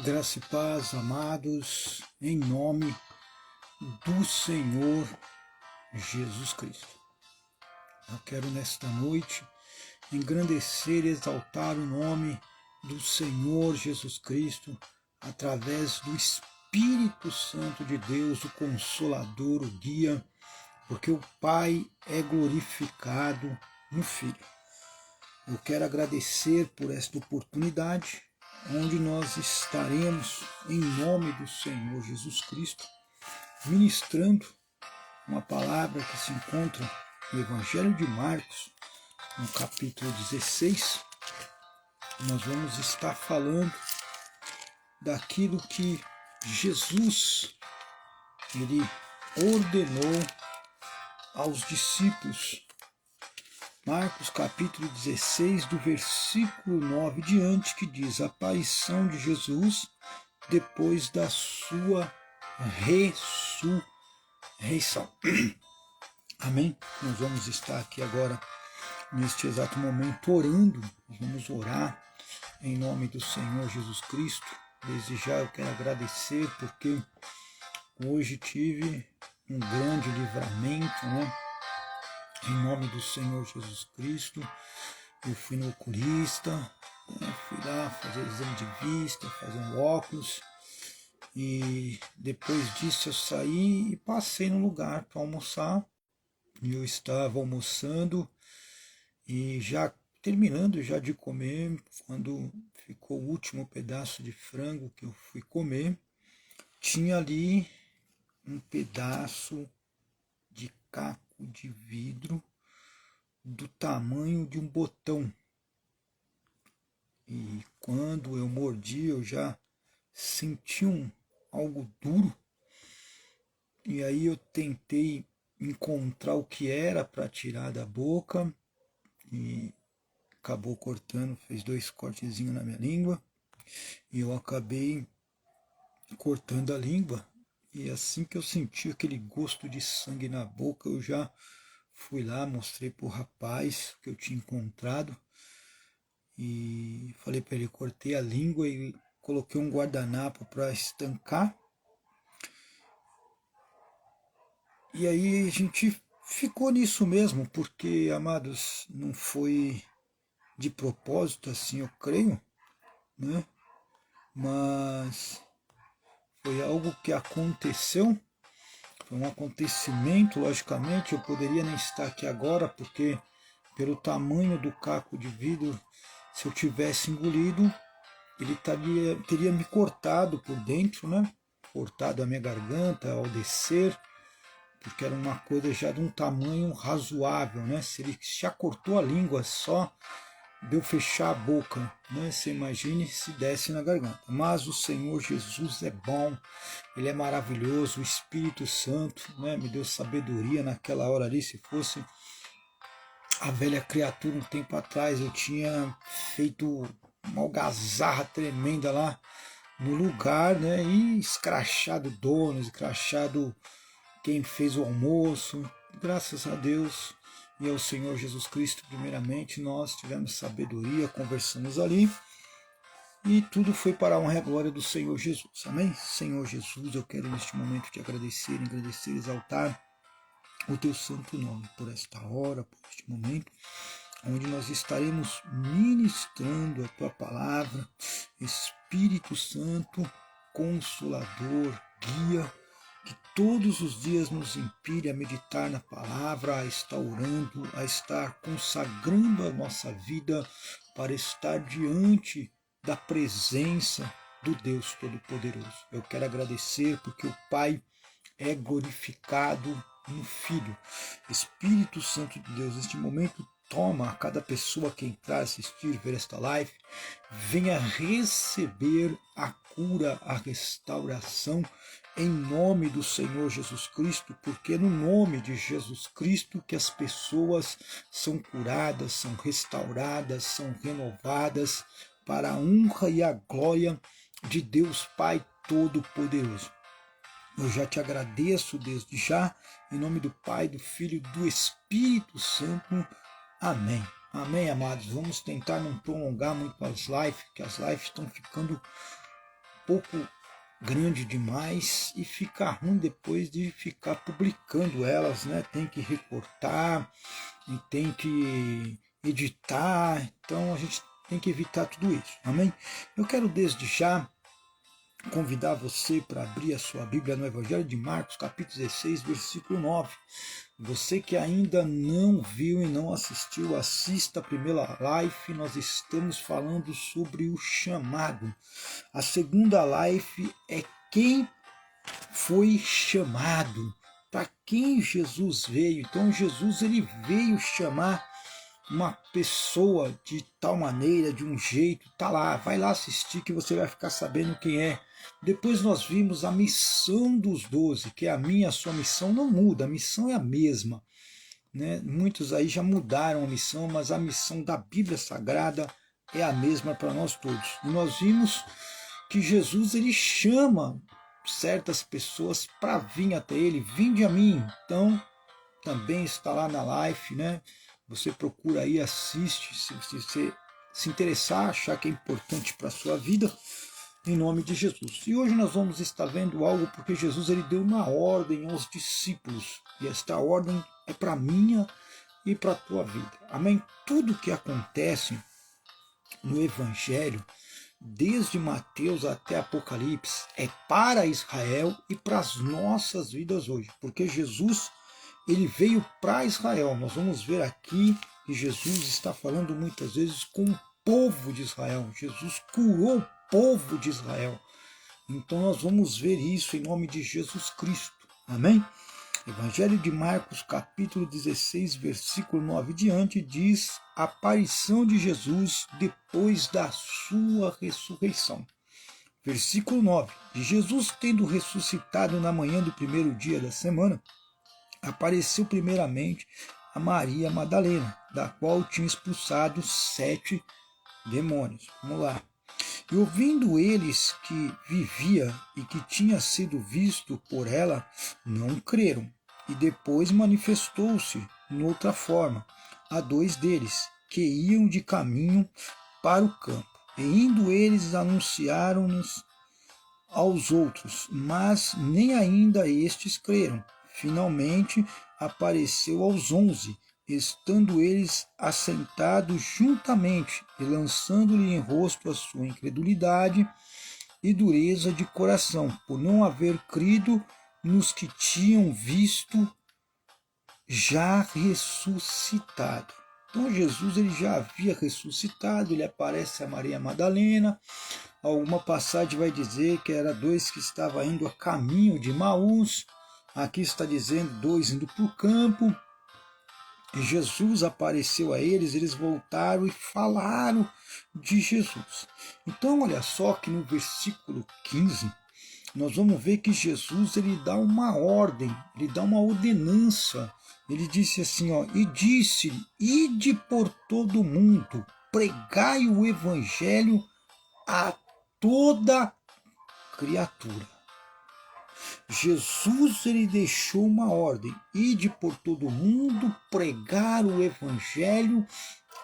Graça e paz, amados, em nome do Senhor Jesus Cristo. Eu quero nesta noite engrandecer e exaltar o nome do Senhor Jesus Cristo através do Espírito Santo de Deus, o Consolador, o Guia, porque o Pai é glorificado no Filho. Eu quero agradecer por esta oportunidade, onde nós estaremos, em nome do Senhor Jesus Cristo, ministrando uma palavra que se encontra no Evangelho de Marcos, no capítulo 16. Nós vamos estar falando daquilo que Jesus ele ordenou aos discípulos. Marcos capítulo 16, do versículo 9 diante, que diz: a aparição de Jesus depois da sua ressurreição. Amém? Nós vamos estar aqui agora, neste exato momento, orando. Nós vamos orar em nome do Senhor Jesus Cristo. Desde já eu quero agradecer, porque hoje tive um grande livramento, né? Em nome do Senhor Jesus Cristo, eu fui no oculista, fui lá fazer exame de vista, fazer um óculos, e depois disso eu saí e passei no lugar para almoçar. Eu estava almoçando e já terminando já de comer, quando ficou o último pedaço de frango que eu fui comer, tinha ali um pedaço de caco de vidro do tamanho de um botão. E quando eu mordi, eu já senti algo duro. E aí eu tentei encontrar o que era para tirar da boca e acabou cortando, fez 2 cortezinhos na minha língua. E eu acabei cortando a língua. E assim que eu senti aquele gosto de sangue na boca, eu já fui lá, mostrei para o rapaz que eu tinha encontrado e falei para ele, cortei a língua e coloquei um guardanapo para estancar. E aí a gente ficou nisso mesmo, porque, amados, não foi de propósito, assim eu creio, né? Mas foi algo que aconteceu. Foi um acontecimento, logicamente. Eu poderia nem estar aqui agora, porque pelo tamanho do caco de vidro, se eu tivesse engolido, ele teria me cortado por dentro, né? Cortado a minha garganta ao descer, porque era uma coisa já de um tamanho razoável, né? Se ele já cortou a língua só de eu fechar a boca, né? Você imagine se desse na garganta. Mas o Senhor Jesus é bom, Ele é maravilhoso, o Espírito Santo, né, me deu sabedoria naquela hora ali. Se fosse a velha criatura um tempo atrás, eu tinha feito uma algazarra tremenda lá no lugar, né, e escrachado donos, escrachado quem fez o almoço. Graças a Deus e ao Senhor Jesus Cristo, primeiramente, nós tivemos sabedoria, conversamos ali, e tudo foi para a honra e a glória do Senhor Jesus. Amém? Senhor Jesus, eu quero neste momento te agradecer, exaltar o teu santo nome por esta hora, por este momento, onde nós estaremos ministrando a tua palavra. Espírito Santo, Consolador, Guia, que todos os dias nos inspire a meditar na palavra, a estar orando, a estar consagrando a nossa vida para estar diante da presença do Deus Todo-Poderoso. Eu quero agradecer porque o Pai é glorificado no Filho. Espírito Santo de Deus, neste momento, toma a cada pessoa que entrar, assistir, ver esta live, venha receber a cura, a restauração, em nome do Senhor Jesus Cristo, porque é no nome de Jesus Cristo que as pessoas são curadas, são restauradas, são renovadas, para a honra e a glória de Deus Pai Todo-Poderoso. Eu já te agradeço desde já, em nome do Pai, do Filho e do Espírito Santo. Amém. Amém, amados. Vamos tentar não prolongar muito as lives, que as lives estão ficando pouco grande demais e fica ruim depois de ficar publicando elas, né? Tem que recortar e tem que editar, então a gente tem que evitar tudo isso, amém? Eu quero desde já convidar você para abrir a sua Bíblia no Evangelho de Marcos, capítulo 16, versículo 9. Você que ainda não viu e não assistiu, assista a primeira live. Nós estamos falando sobre o chamado. A segunda live é quem foi chamado, para quem Jesus veio. Então Jesus ele veio chamar uma pessoa de tal maneira, de um jeito, tá lá, vai lá assistir que você vai ficar sabendo quem é. Depois nós vimos a missão dos 12, que é a minha, a sua missão não muda, a missão é a mesma, né? Muitos aí já mudaram a missão, mas a missão da Bíblia Sagrada é a mesma para nós todos. E nós vimos que Jesus ele chama certas pessoas para vir até ele, vinde a mim. Então também está lá na live, né? Você procura aí, assiste, se você se interessar, achar que é importante para a sua vida, em nome de Jesus. E hoje nós vamos estar vendo algo porque Jesus ele deu uma ordem aos discípulos, e esta ordem é para a minha e para a tua vida. Amém? Tudo que acontece no Evangelho, desde Mateus até Apocalipse, é para Israel e para as nossas vidas hoje, porque Jesus ele veio para Israel. Nós vamos ver aqui que Jesus está falando muitas vezes com o povo de Israel. Jesus curou o povo de Israel. Então nós vamos ver isso em nome de Jesus Cristo. Amém? Evangelho de Marcos, capítulo 16, versículo 9 diante, diz a aparição de Jesus depois da sua ressurreição. Versículo 9. De Jesus tendo ressuscitado na manhã do primeiro dia da semana, apareceu primeiramente a Maria Madalena, da qual tinha expulsado 7 demônios. Vamos lá. E ouvindo eles que vivia e que tinha sido visto por ela, não creram. E depois manifestou-se, noutra forma, a 2 deles, que iam de caminho para o campo. E indo eles anunciaram-nos aos outros, mas nem ainda estes creram. Finalmente apareceu aos 11, estando eles assentados juntamente, e lançando-lhe em rosto a sua incredulidade e dureza de coração, por não haver crido nos que tinham visto já ressuscitado. Então Jesus ele já havia ressuscitado, ele aparece a Maria Madalena. Alguma passagem vai dizer que era 2 que estavam indo a caminho de Maús. Aqui está dizendo 2 indo para o campo. E Jesus apareceu a eles, eles voltaram e falaram de Jesus. Então olha só que no versículo 15, nós vamos ver que Jesus ele dá uma ordem, ele dá uma ordenança. Ele disse assim, ó, e disse-lhe, ide por todo o mundo, pregai o evangelho a toda criatura. Jesus ele deixou uma ordem, ide por todo mundo, pregar o evangelho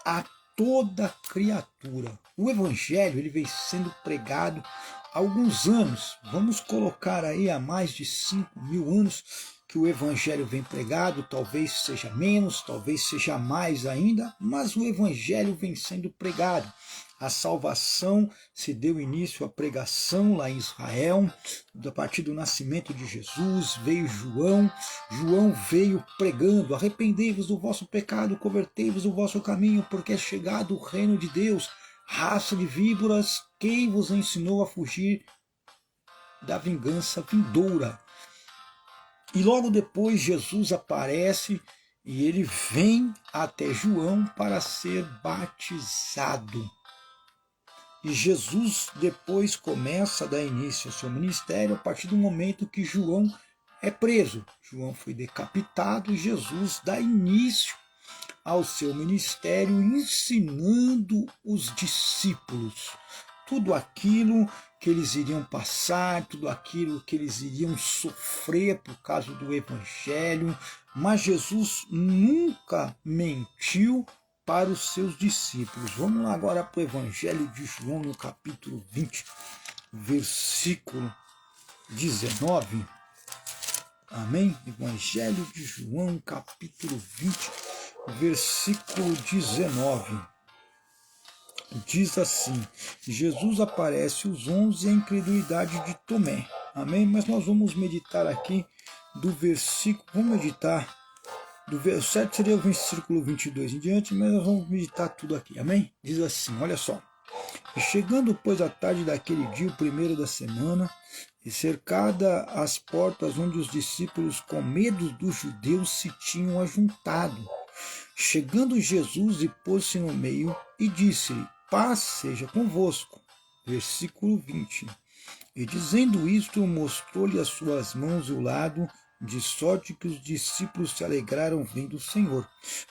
a toda criatura. O evangelho ele vem sendo pregado há alguns anos, vamos colocar aí há mais de 5.000 anos que o evangelho vem pregado, talvez seja menos, talvez seja mais ainda, mas o evangelho vem sendo pregado. A salvação se deu início à pregação lá em Israel, a partir do nascimento de Jesus, veio João veio pregando, arrependei-vos do vosso pecado, convertei-vos do vosso caminho, porque é chegado o reino de Deus, raça de víboras, quem vos ensinou a fugir da vingança vindoura. E logo depois Jesus aparece e ele vem até João para ser batizado. E Jesus depois começa a dar início ao seu ministério a partir do momento que João é preso. João foi decapitado e Jesus dá início ao seu ministério ensinando os discípulos tudo aquilo que eles iriam passar, tudo aquilo que eles iriam sofrer por causa do Evangelho, mas Jesus nunca mentiu para os seus discípulos. Vamos lá agora para o Evangelho de João, no capítulo 20. versículo 19. Amém? Evangelho de João, capítulo 20, versículo 19. Diz assim: Jesus aparece aos 11 e a incredulidade de Tomé. Amém? Mas nós vamos meditar aqui do versículo, vamos meditar, do certo seria o versículo 22 em diante, mas nós vamos meditar tudo aqui. Amém? Diz assim, olha só. E chegando, pois, a tarde daquele dia, o primeiro da semana, e cercada as portas onde os discípulos, com medo dos judeus, se tinham ajuntado, chegando Jesus e pôs-se no meio e disse-lhe: paz seja convosco. Versículo 20. E dizendo isto, mostrou-lhe as suas mãos e o lado, de sorte que os discípulos se alegraram vendo o Senhor.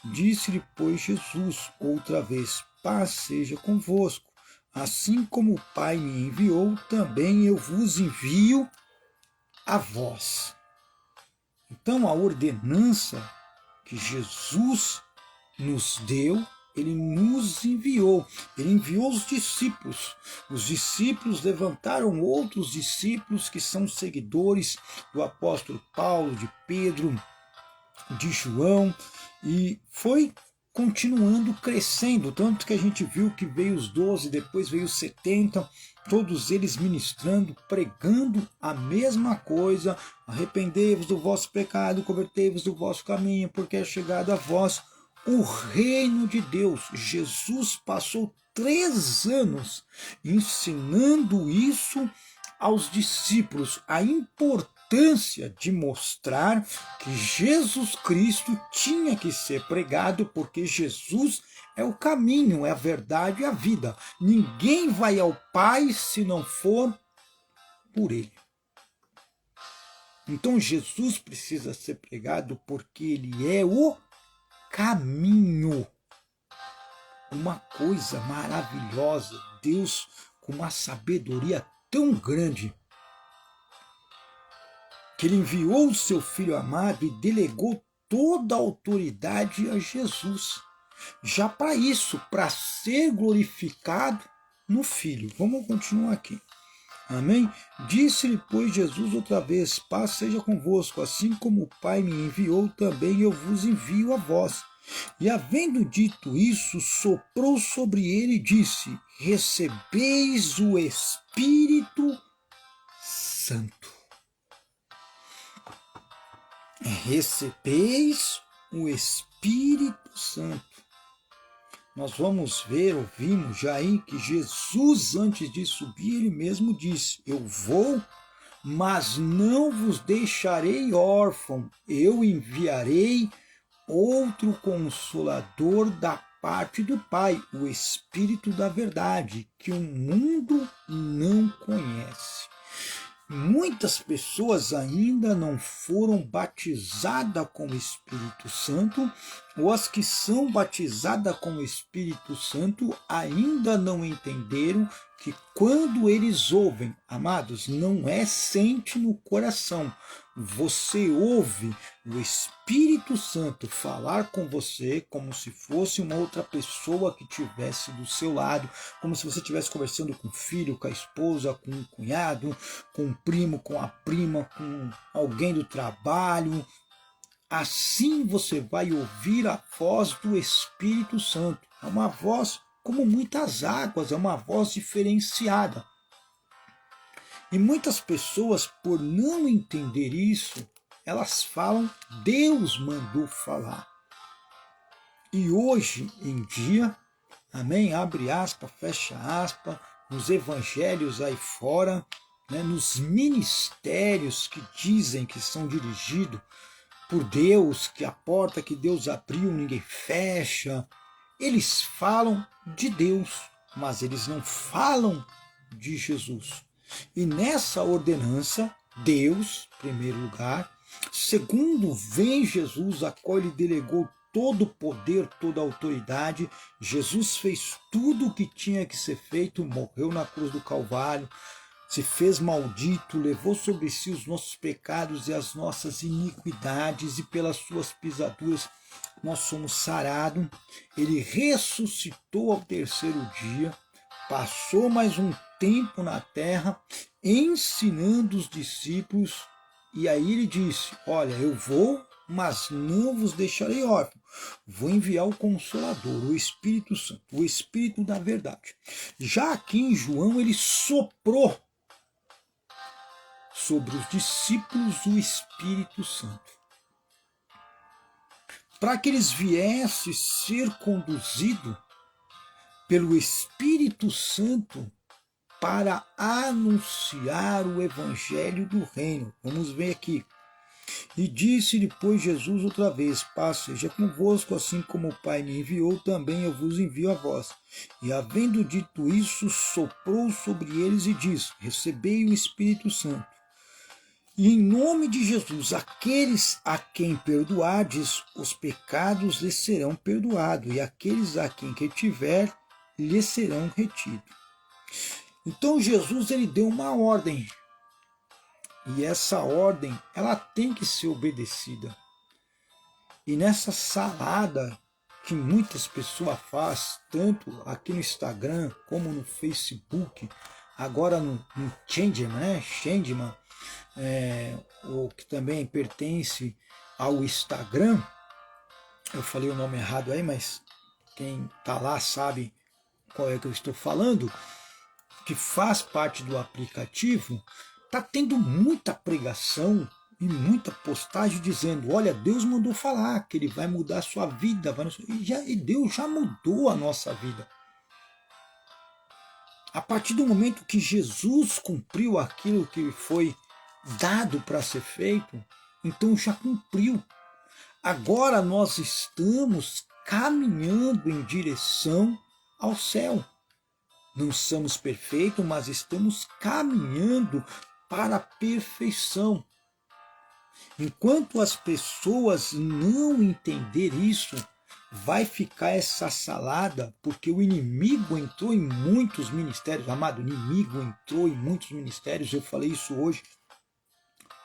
Disse-lhe, pois, Jesus outra vez: paz seja convosco. Assim como o Pai me enviou, também eu vos envio a vós. Então, a ordenança que Jesus nos deu, ele nos enviou. Ele enviou os discípulos. Os discípulos levantaram outros discípulos que são seguidores do apóstolo Paulo, de Pedro, de João, e foi continuando crescendo, tanto que a gente viu que veio os 12, depois veio os 70, todos eles ministrando, pregando a mesma coisa: arrependei-vos do vosso pecado, convertei-vos do vosso caminho, porque é chegado a vós o reino de Deus. Jesus passou 3 anos ensinando isso aos discípulos, a importância de mostrar que Jesus Cristo tinha que ser pregado, porque Jesus é o caminho, é a verdade e a vida. Ninguém vai ao Pai se não for por Ele. Então Jesus precisa ser pregado porque Ele é o caminho. Uma coisa maravilhosa, Deus com uma sabedoria tão grande, que Ele enviou o seu Filho amado e delegou toda a autoridade a Jesus. Já para isso, para ser glorificado no Filho. Vamos continuar aqui. Amém? Disse-lhe, pois, Jesus outra vez: paz seja convosco. Assim como o Pai me enviou, também eu vos envio a vós. E havendo dito isso, soprou sobre ele e disse: recebeis o Espírito Santo. Recebeis o Espírito Santo. Nós vamos ver, ouvimos já aí que Jesus, antes de subir, ele mesmo disse: eu vou, mas não vos deixarei órfão, eu enviarei outro Consolador da parte do Pai, o Espírito da verdade, que o mundo não conhece. Muitas pessoas ainda não foram batizadas com o Espírito Santo, ou as que são batizadas com o Espírito Santo ainda não entenderam que quando eles ouvem, amados, não é sente no coração. Você ouve o Espírito Santo falar com você como se fosse uma outra pessoa que estivesse do seu lado, como se você estivesse conversando com o filho, com a esposa, com o cunhado, com o primo, com a prima, com alguém do trabalho. Assim você vai ouvir a voz do Espírito Santo. É uma voz como muitas águas, é uma voz diferenciada. E muitas pessoas, por não entender isso, elas falam: Deus mandou falar. E hoje em dia, amém, abre aspas, fecha aspas, nos evangelhos aí fora, né, nos ministérios que dizem que são dirigidos por Deus, que a porta que Deus abriu ninguém fecha, eles falam de Deus, mas eles não falam de Jesus. E nessa ordenança, Deus, em primeiro lugar, segundo, vem Jesus, a qual ele delegou todo o poder, toda a autoridade. Jesus fez tudo o que tinha que ser feito, morreu na cruz do Calvário, se fez maldito, levou sobre si os nossos pecados e as nossas iniquidades, e pelas suas pisaduras nós somos sarados. Ele ressuscitou ao terceiro dia, passou mais um tempo na terra, ensinando os discípulos, e aí ele disse, olha, eu vou, mas não vos deixarei órfãos. Vou enviar o Consolador, o Espírito Santo, o Espírito da verdade. Já aqui em João, ele soprou sobre os discípulos o Espírito Santo, para que eles viessem ser conduzidos pelo Espírito Santo para anunciar o Evangelho do Reino. Vamos ver aqui. E disse depois Jesus outra vez, Paz seja convosco, assim como o Pai me enviou, também eu vos envio a vós. E havendo dito isso, soprou sobre eles e disse, recebei o Espírito Santo. E em nome de Jesus, aqueles a quem perdoardes, os pecados lhes serão perdoados, e aqueles a quem retiver, lhes serão retidos. Então Jesus ele deu uma ordem, e essa ordem ela tem que ser obedecida. E nessa salada que muitas pessoas fazem, tanto aqui no Instagram como no Facebook, agora no Changeman, né? Changeman, o que também pertence ao Instagram, eu falei o nome errado aí, mas quem está lá sabe qual é que eu estou falando, que faz parte do aplicativo, está tendo muita pregação e muita postagem dizendo, olha, Deus mandou falar que Ele vai mudar a sua vida, e Deus já mudou a nossa vida. A partir do momento que Jesus cumpriu aquilo que foi dado para ser feito, então já cumpriu. Agora nós estamos caminhando em direção ao céu. Não somos perfeitos, mas estamos caminhando para a perfeição. Enquanto as pessoas não entenderem isso, vai ficar essa salada, porque o inimigo entrou em muitos ministérios. Amado, o inimigo entrou em muitos ministérios. Eu falei isso hoje,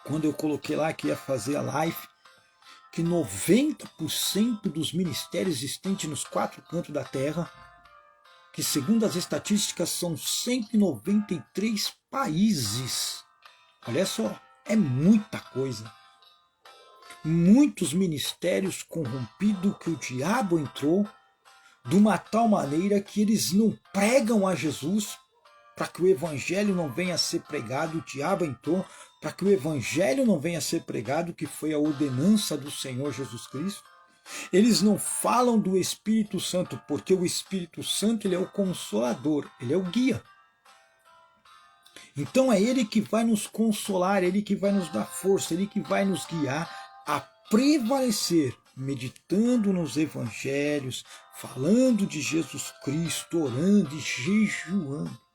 quando eu coloquei lá que ia fazer a live, que 90% dos ministérios existentes nos 4 cantos da terra, que segundo as estatísticas são 193 países. Olha só, é muita coisa. Muitos ministérios corrompidos que o diabo entrou de uma tal maneira que eles não pregam a Jesus para que o evangelho não venha a ser pregado. O diabo entrou para que o evangelho não venha a ser pregado, que foi a ordenança do Senhor Jesus Cristo. Eles não falam do Espírito Santo, porque o Espírito Santo ele é o consolador, ele é o guia. Então é ele que vai nos consolar, ele que vai nos dar força, ele que vai nos guiar a prevalecer, meditando nos evangelhos, falando de Jesus Cristo, orando e jejuando.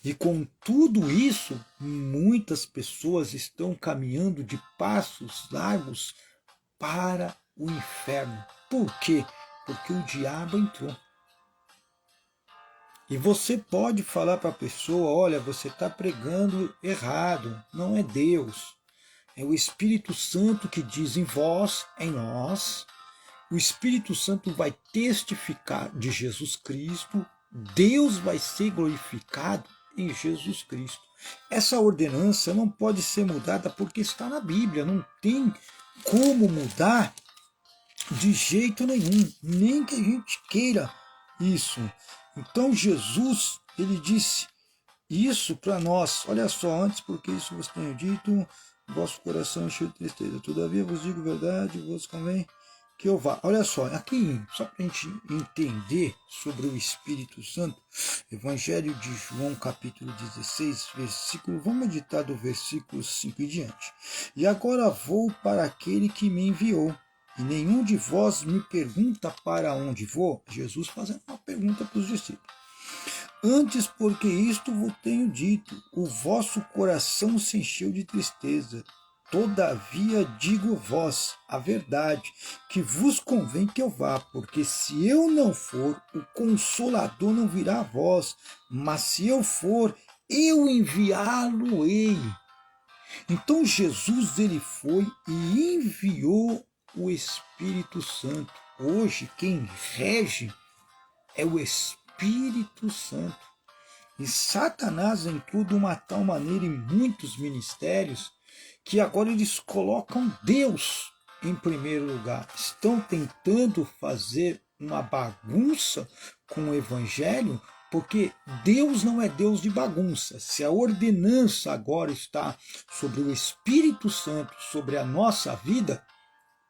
E com tudo isso, muitas pessoas estão caminhando de passos largos para o inferno. Por quê? Porque o diabo entrou. E você pode falar para a pessoa, olha, você está pregando errado, não é Deus. É o Espírito Santo que diz em vós, em nós. O Espírito Santo vai testificar de Jesus Cristo. Deus vai ser glorificado em Jesus Cristo. Essa ordenança não pode ser mudada porque está na Bíblia. Não tem como mudar de jeito nenhum, nem que a gente queira isso. Então Jesus, ele disse isso para nós. Olha só, antes porque isso vos tenho dito, vosso coração é cheio de tristeza. Todavia vos digo verdade, vos convém que eu vá. Olha só, aqui, só para a gente entender sobre o Espírito Santo, Evangelho de João, capítulo 16, versículo, vamos meditar do versículo 5 em diante. E agora vou para aquele que me enviou, e nenhum de vós me pergunta para onde vou. Jesus fazendo uma pergunta para os discípulos. Antes, porque isto vos tenho dito, o vosso coração se encheu de tristeza. Todavia digo vós a verdade, que vos convém que eu vá, porque se eu não for, o Consolador não virá a vós, mas se eu for, eu enviá-lo-ei. Então Jesus ele foi e enviou o Espírito Santo. Hoje quem rege é o Espírito Espírito Santo. E Satanás entrou de uma tal maneira em muitos ministérios que agora eles colocam Deus em primeiro lugar. Estão tentando fazer uma bagunça com o Evangelho, porque Deus não é Deus de bagunça. Se a ordenança agora está sobre o Espírito Santo, sobre a nossa vida,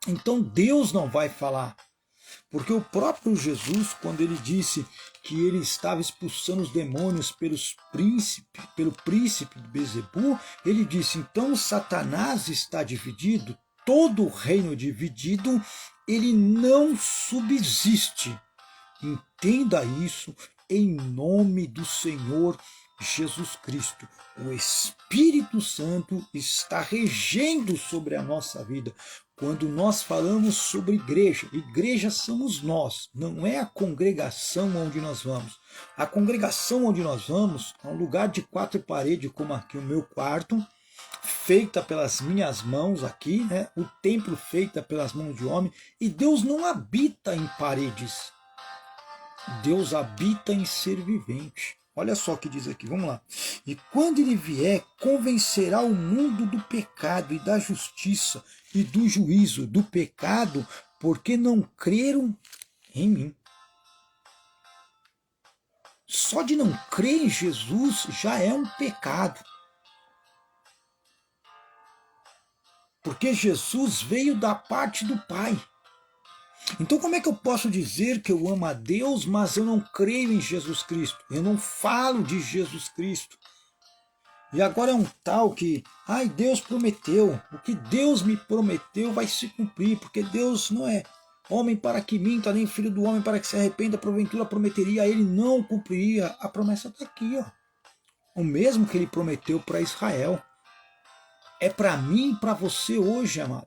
então Deus não vai falar. Porque o próprio Jesus, quando ele disse que ele estava expulsando os demônios pelo príncipe de Bezebu, ele disse, então Satanás está dividido, todo reino dividido, ele não subsiste. Entenda isso em nome do Senhor Jesus Cristo. O Espírito Santo está regendo sobre a nossa vida. Quando nós falamos sobre igreja somos nós, não é a congregação onde nós vamos. A congregação onde nós vamos é um lugar de 4 paredes, como aqui o meu quarto, feita pelas minhas mãos aqui, né? O templo feito pelas mãos de homem, e Deus não habita em paredes. Deus habita em ser vivente. Olha só o que diz aqui, vamos lá. E quando ele vier, convencerá o mundo do pecado e da justiça e do juízo. Do pecado, porque não creram em mim. Só de não crer em Jesus já é um pecado. Porque Jesus veio da parte do Pai. Então como é que eu posso dizer que eu amo a Deus, mas eu não creio em Jesus Cristo? Eu não falo de Jesus Cristo. E agora é um tal que, Deus prometeu, o que Deus me prometeu vai se cumprir, porque Deus não é homem para que minta, nem filho do homem para que se arrependa, porventura prometeria, ele não cumpriria. A promessa está aqui, ó. O mesmo que ele prometeu para Israel. É para mim e para você hoje, amado.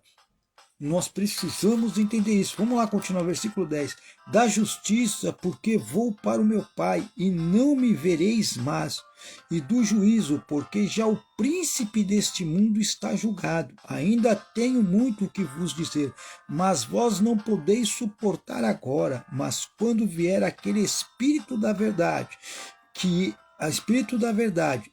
Nós precisamos entender isso. Vamos lá continuar, versículo 10. Da justiça, porque vou para o meu Pai, e não me vereis mais. E do juízo, porque já o príncipe deste mundo está julgado. Ainda tenho muito que vos dizer, mas vós não podeis suportar agora. Mas quando vier aquele Espírito da verdade,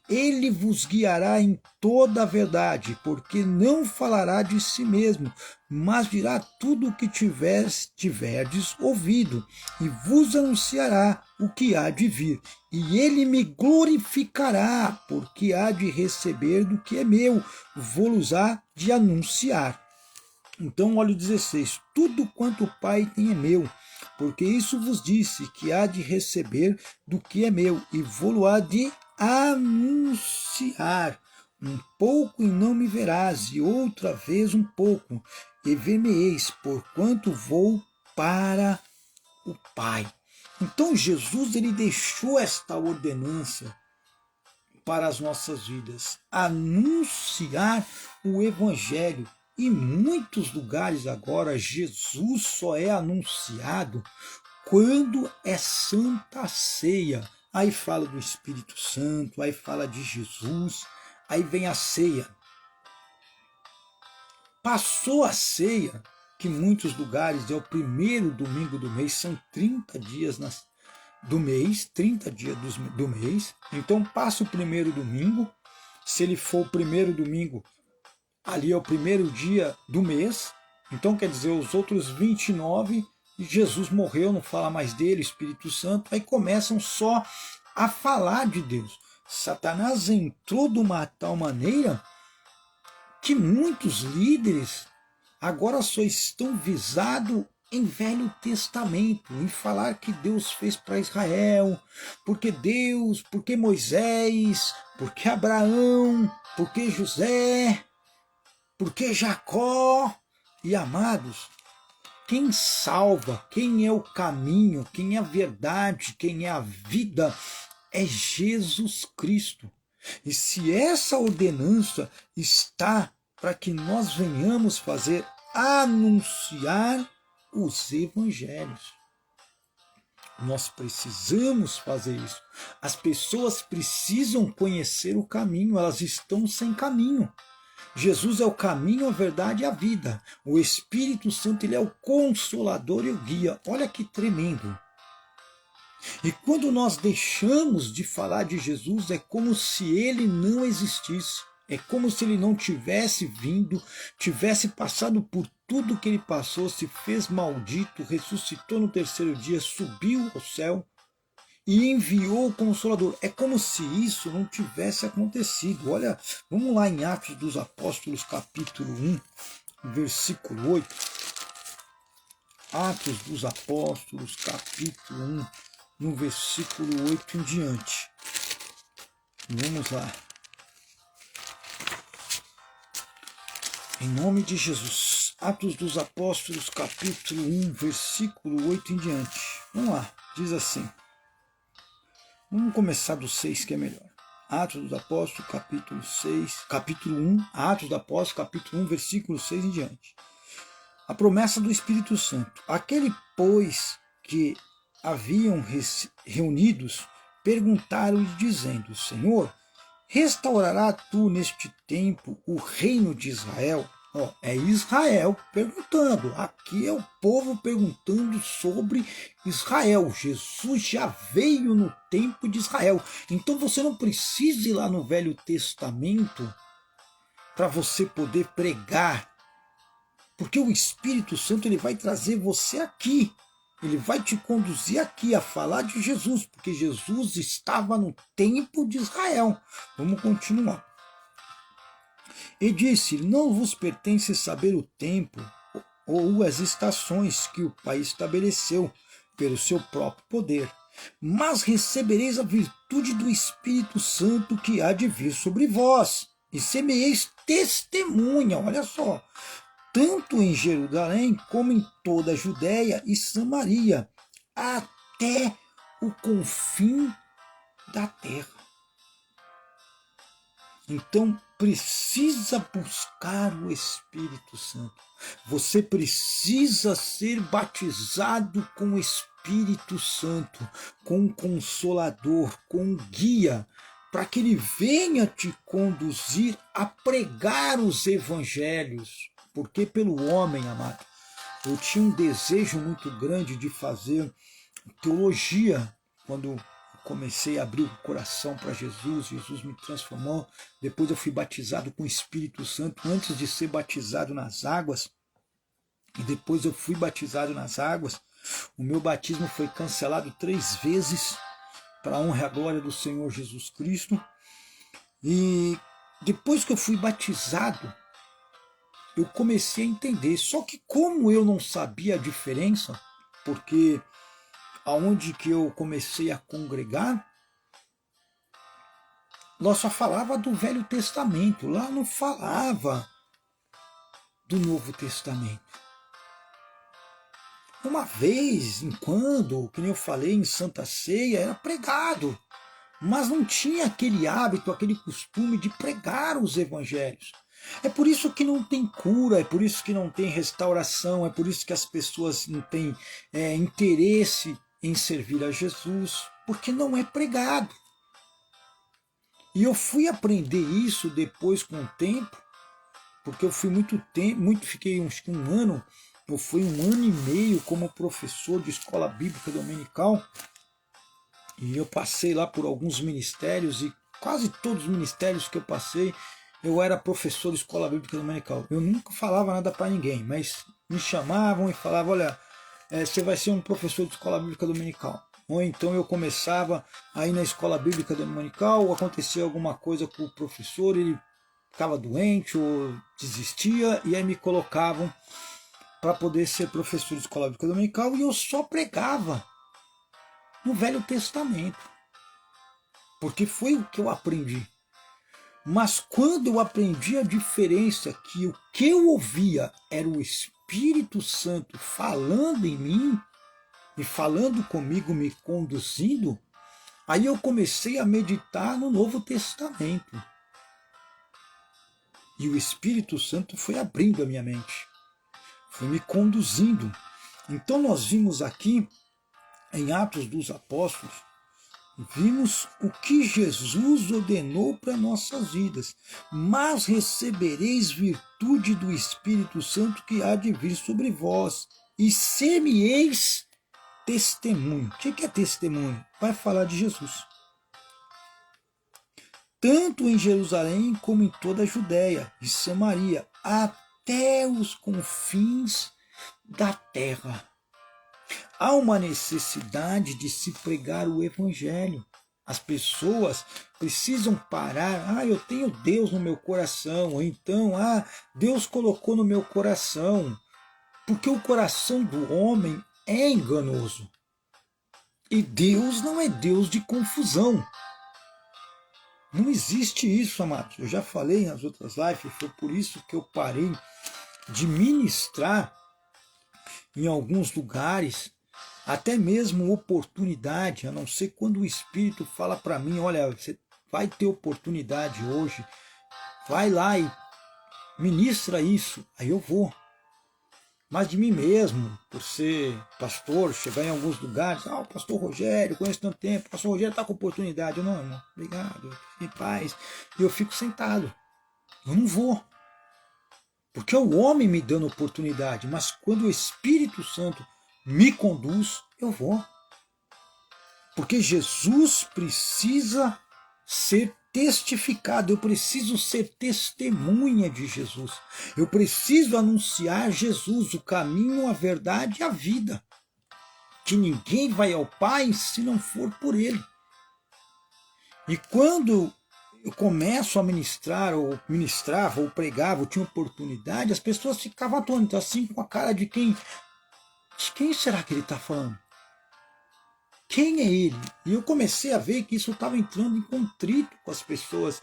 ele vos guiará em toda a verdade, porque não falará de si mesmo, mas dirá tudo o que tiverdes ouvido, e vos anunciará o que há de vir. E ele me glorificará, porque há de receber do que é meu, vou-los há de anunciar. Então, olha o 16, tudo quanto o Pai tem é meu, porque isso vos disse, que há de receber do que é meu, e vou-lo há de anunciar. Um pouco e não me verás, e outra vez um pouco, e ver-me-eis, porquanto vou para o Pai. Então Jesus ele deixou esta ordenança para as nossas vidas, anunciar o Evangelho. Em muitos lugares agora, Jesus só é anunciado quando é Santa Ceia. Aí fala do Espírito Santo, aí fala de Jesus, aí vem a ceia. Passou a ceia, que em muitos lugares é o primeiro domingo do mês, são 30 dias do mês, 30 dias do mês. Então passa o primeiro domingo, se ele for o primeiro domingo, ali é o primeiro dia do mês, então quer dizer, os outros 29, Jesus morreu, não fala mais dele, Espírito Santo, aí começam só a falar de Deus. Satanás entrou de uma tal maneira que muitos líderes agora só estão visados em Velho Testamento, em falar que Deus fez para Israel, porque Moisés, porque Abraão, porque José, porque Jacó. E amados, quem salva, quem é o caminho, quem é a verdade, quem é a vida, é Jesus Cristo. E se essa ordenança está para que nós venhamos anunciar os evangelhos, nós precisamos fazer isso. As pessoas precisam conhecer o caminho, elas estão sem caminho. Jesus é o caminho, a verdade e a vida. O Espírito Santo ele é o consolador e o guia. Olha que tremendo. E quando nós deixamos de falar de Jesus, é como se ele não existisse. É como se ele não tivesse vindo, tivesse passado por tudo que ele passou, se fez maldito, ressuscitou no terceiro dia, subiu ao céu e enviou o Consolador. É como se isso não tivesse acontecido. Olha, vamos lá em Atos dos Apóstolos, capítulo 1, versículo 8. Atos dos Apóstolos, capítulo 1, no versículo 8 em diante. Vamos lá. Em nome de Jesus. Atos dos Apóstolos, capítulo 1, versículo 8 em diante. Vamos lá, diz assim. Vamos começar do 6, que é melhor. Atos dos Apóstolos, capítulo 1, Atos dos Apóstolos, capítulo 1, versículo 6 em diante. A promessa do Espírito Santo. Aquele, pois, que haviam reunidos, perguntaram-lhe, dizendo: Senhor, restaurará tu neste tempo o reino de Israel? É Israel perguntando. Aqui é o povo perguntando sobre Israel. Jesus já veio no tempo de Israel. Então você não precisa ir lá no Velho Testamento para você poder pregar. Porque o Espírito Santo ele vai trazer você aqui. Ele vai te conduzir aqui a falar de Jesus, porque Jesus estava no tempo de Israel. Vamos continuar. E disse: não vos pertence saber o tempo ou as estações que o Pai estabeleceu pelo seu próprio poder, mas recebereis a virtude do Espírito Santo que há de vir sobre vós, e semeeis testemunha, olha só, tanto em Jerusalém como em toda a Judéia e Samaria, até o confim da terra. Então precisa buscar o Espírito Santo. Você precisa ser batizado com o Espírito Santo, com o Consolador, com o guia, para que ele venha te conduzir a pregar os evangelhos. Porque pelo homem, amado, eu tinha um desejo muito grande de fazer teologia quando comecei a abrir o coração para Jesus, Jesus me transformou. Depois eu fui batizado com o Espírito Santo, antes de ser batizado nas águas, e depois eu fui batizado nas águas. O meu batismo foi cancelado 3 vezes, para a honra e a glória do Senhor Jesus Cristo. E depois que eu fui batizado, eu comecei a entender. Só que como eu não sabia a diferença, porque aonde que eu comecei a congregar, nós só falava do Velho Testamento, lá não falava do Novo Testamento. Uma vez em quando, que nem eu falei, em Santa Ceia, era pregado, mas não tinha aquele hábito, aquele costume de pregar os evangelhos. É por isso que não tem cura, é por isso que não tem restauração, é por isso que as pessoas não têm interesse em servir a Jesus, porque não é pregado. E eu fui aprender isso depois com o tempo, porque eu fui fiquei uns um ano, eu fui 1 ano e meio como professor de escola bíblica dominical, e eu passei lá por alguns ministérios, e quase todos os ministérios que eu passei, eu era professor de escola bíblica dominical. Eu nunca falava nada para ninguém, mas me chamavam e falavam: olha, você vai ser um professor de escola bíblica dominical. Ou então eu começava aí na escola bíblica dominical, acontecia alguma coisa com o professor, ele ficava doente ou desistia, e aí me colocavam para poder ser professor de escola bíblica dominical, e eu só pregava no Velho Testamento, porque foi o que eu aprendi. Mas quando eu aprendi a diferença, que o que eu ouvia era o Espírito Santo falando em mim, e falando comigo, me conduzindo, aí eu comecei a meditar no Novo Testamento. E o Espírito Santo foi abrindo a minha mente, foi me conduzindo. Então nós vimos aqui, em Atos dos Apóstolos, vimos o que Jesus ordenou para nossas vidas. Mas recebereis virtude do Espírito Santo que há de vir sobre vós, e semeeis testemunho. O que é testemunho? Vai falar de Jesus. Tanto em Jerusalém como em toda a Judéia e Samaria, até os confins da terra. Há uma necessidade de se pregar o evangelho. As pessoas precisam parar. Eu tenho Deus no meu coração. Ou então, Deus colocou no meu coração. Porque o coração do homem é enganoso. E Deus não é Deus de confusão. Não existe isso, amados. Eu já falei nas outras lives, foi por isso que eu parei de ministrar em alguns lugares, até mesmo oportunidade, a não ser quando o Espírito fala para mim, olha, você vai ter oportunidade hoje, vai lá e ministra isso, aí eu vou. Mas de mim mesmo, por ser pastor, chegar em alguns lugares, o pastor Rogério, conheço tanto tempo, o pastor Rogério está com oportunidade. Eu não, irmão, obrigado, em paz. E eu fico sentado. Eu não vou. Porque é o homem me dando oportunidade, mas quando o Espírito Santo me conduz, eu vou. Porque Jesus precisa ser testificado, eu preciso ser testemunha de Jesus. Eu preciso anunciar Jesus, o caminho, a verdade e a vida. Que ninguém vai ao Pai se não for por Ele. E quando eu começo a ministrar, ou ministrava, ou pregava, ou tinha oportunidade, as pessoas ficavam atônitas, assim, com a cara de quem será que ele está falando? Quem é ele? E eu comecei a ver que isso estava entrando em contrito com as pessoas,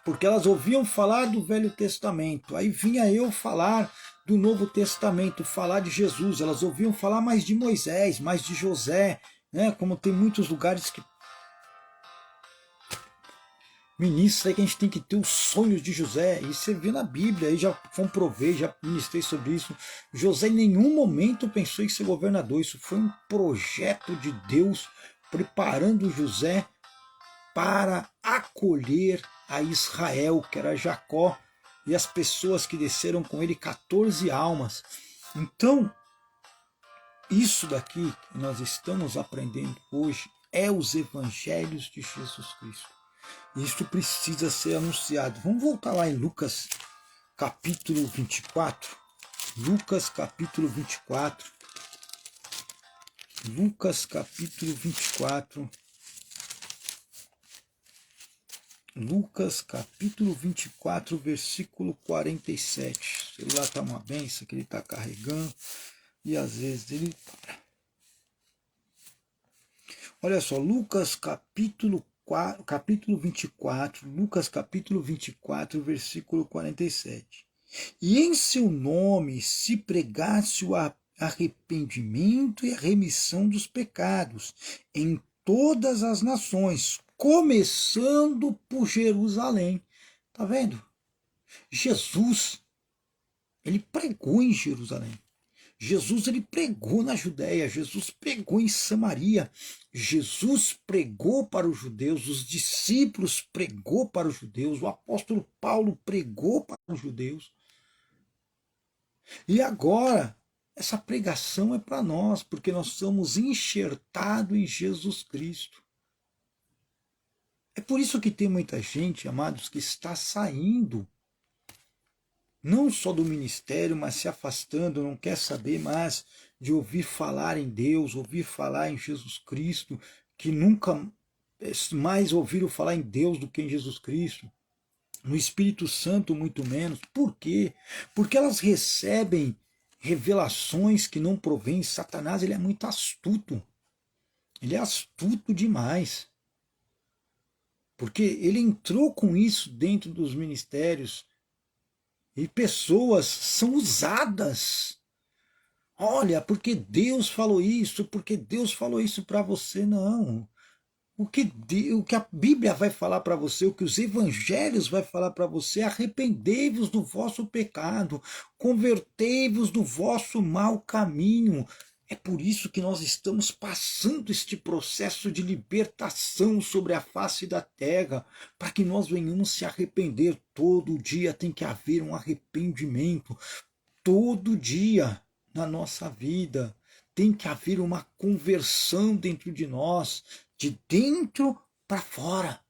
porque elas ouviam falar do Velho Testamento, aí vinha eu falar do Novo Testamento, falar de Jesus, elas ouviam falar mais de Moisés, mais de José, né? Como tem muitos lugares que ministra que a gente tem que ter os sonhos de José, e você vê na Bíblia, aí já comprovei, já ministrei sobre isso, José em nenhum momento pensou em ser governador, isso foi um projeto de Deus, preparando José para acolher a Israel, que era Jacó, e as pessoas que desceram com ele, 14 almas. Então, isso daqui que nós estamos aprendendo hoje é os evangelhos de Jesus Cristo. Isso precisa ser anunciado. Vamos voltar lá em Lucas capítulo 24. Lucas capítulo 24. Lucas capítulo 24. Lucas capítulo 24, versículo 47. O celular está uma benção que ele está carregando e às vezes ele para. Olha só, Lucas capítulo 24, Lucas capítulo 24, versículo 47. E em seu nome se pregasse o arrependimento e a remissão dos pecados em todas as nações, começando por Jerusalém. Tá vendo? Jesus, ele pregou em Jerusalém. Jesus ele pregou na Judéia, Jesus pregou em Samaria, Jesus pregou para os judeus, os discípulos pregou para os judeus, o apóstolo Paulo pregou para os judeus. E agora, essa pregação é para nós, porque nós somos enxertados em Jesus Cristo. É por isso que tem muita gente, amados, que está saindo não só do ministério, mas se afastando, não quer saber mais de ouvir falar em Deus, ouvir falar em Jesus Cristo, que nunca mais ouviram falar em Deus do que em Jesus Cristo, no Espírito Santo muito menos. Por quê? Porque elas recebem revelações que não provêm. Satanás ele é muito astuto, ele é astuto demais, porque ele entrou com isso dentro dos ministérios. E pessoas são usadas. Olha, porque Deus falou isso, porque Deus falou isso para você. Não. O que a Bíblia vai falar para você, o que os evangelhos vai falar para você, arrependei-vos do vosso pecado, convertei-vos do vosso mau caminho. É por isso que nós estamos passando este processo de libertação sobre a face da terra, para que nós venhamos se arrepender. Todo dia tem que haver um arrependimento, todo dia na nossa vida tem que haver uma conversão dentro de nós, de dentro para fora.